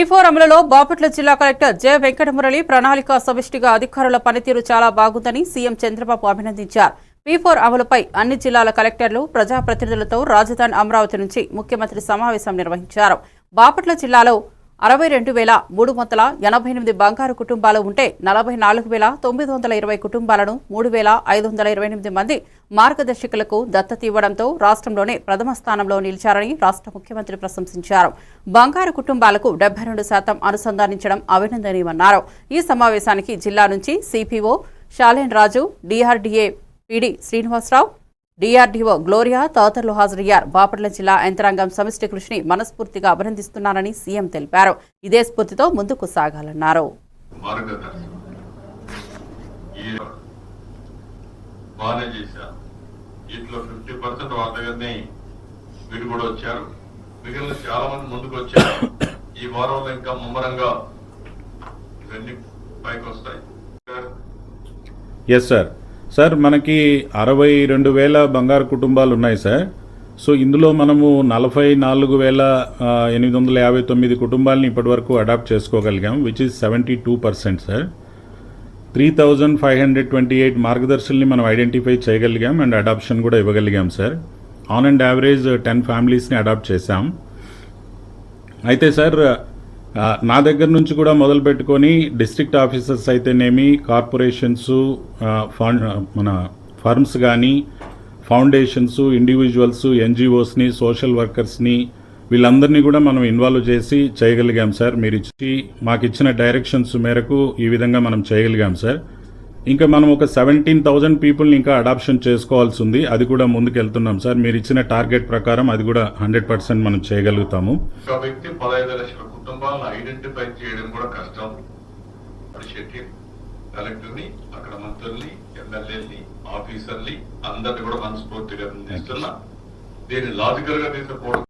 P4 అమలులో బాపట్ల జిల్లా collector J Venkata Murali ప్రణాళిక సమిష్టిగా అధికారుల పనితీరు చాలా బాగుందని సీఎం చంద్రబాబు అభినందించారు. P4 అమలుపై అన్ని జిల్లాల కలెక్టర్లు ప్రజాప్రతినిధులతో రాజధాని అమరావతి నుంచి ముఖ్యమంత్రి సమావేశం నిర్వహించారు. బాపట్ల జిల్లాలో 62,388 బంగారు కుటుంబాలు ఉంటే 44,920 కుటుంబాలను 3,528 మంది మార్గదర్శకులకు దత్తత ఇవ్వడంతో రాష్ట్రంలోనే ప్రథమ స్థానంలో నిలిచారని రాష్ట్ర ముఖ్యమంత్రి ప్రశంసించారు. బంగారు కుటుంబాలకు 72% అనుసంధానించడం అభినందనీయమన్నారు. ఈ సమావేశానికి జిల్లా నుంచి CPO Shalen Raju, DRDA PD Srinivasarao, DRDO Gloria తదితరులు హాజరయ్యారు. బాపట్ల జిల్లా యంత్రాంగం సమిష్టి కృషిని మనస్ఫూర్తిగా అభినందిస్తున్నారని సీఎం తెలిపారు. ఇదే స్ఫూర్తితో ముందుకు సాగాలన్నారు. Yes sir. సార్ మనకి 62,000 బంగారు కుటుంబాలు ఉన్నాయి సార్. సో ఇందులో మనము 44,859 కుటుంబాలని ఇప్పటివరకు అడాప్ట్ చేసుకోగలిగాం, విచ్ ఈజ్ 72% సార్. 3,528 మార్గదర్శుల్ని మనం ఐడెంటిఫై చేయగలిగాం అండ్ అడాప్షన్ కూడా ఇవ్వగలిగాం సార్. ఆన్ అండ్ యావరేజ్ 10 ఫ్యామిలీస్ని అడాప్ట్ చేశాం. అయితే సార్ నా దగ్గర నుంచి కూడా మొదలు పెట్టుకొని డిస్ట్రిక్ట్ ఆఫీసర్స్ అయితేనేమి, కార్పొరేషన్స్, మన ఫర్మ్స్ కానీ, ఫౌండేషన్స్, ఇండివిజువల్స్, ఎన్జిఓస్ని, సోషల్ వర్కర్స్ని, వీళ్ళందరినీ కూడా మనం ఇన్వాల్వ్ చేసి చేయగలిగాం సార్. మీరు మాకు ఇచ్చిన డైరెక్షన్స్ మేరకు ఈ విధంగా మనం చేయగలిగాం సార్. ఇంకా మనం ఒక 17,000 పీపుల్ని ఇంకా అడాప్షన్ చేసుకోవాల్సి ఉంది. అది కూడా ముందుకు వెళ్తున్నాం సార్. మీరు ఇచ్చిన టార్గెట్ ప్రకారం అది కూడా 100% మనం చేయగలుగుతాము. ఒక వ్యక్తి 15 లక్షల కుటుంబాలను ఐడెంటిఫై చేయడం కూడా కష్టం. కలెక్టర్ని, అక్కడ మంత్రుల్ని, ఎమ్మెల్యేలని, ఆఫీసర్ని అందరినీ కూడా మనస్ఫూర్తిగా అందిస్తున్నా. దీన్ని లాజికల్ గా తీసుకుపోవడం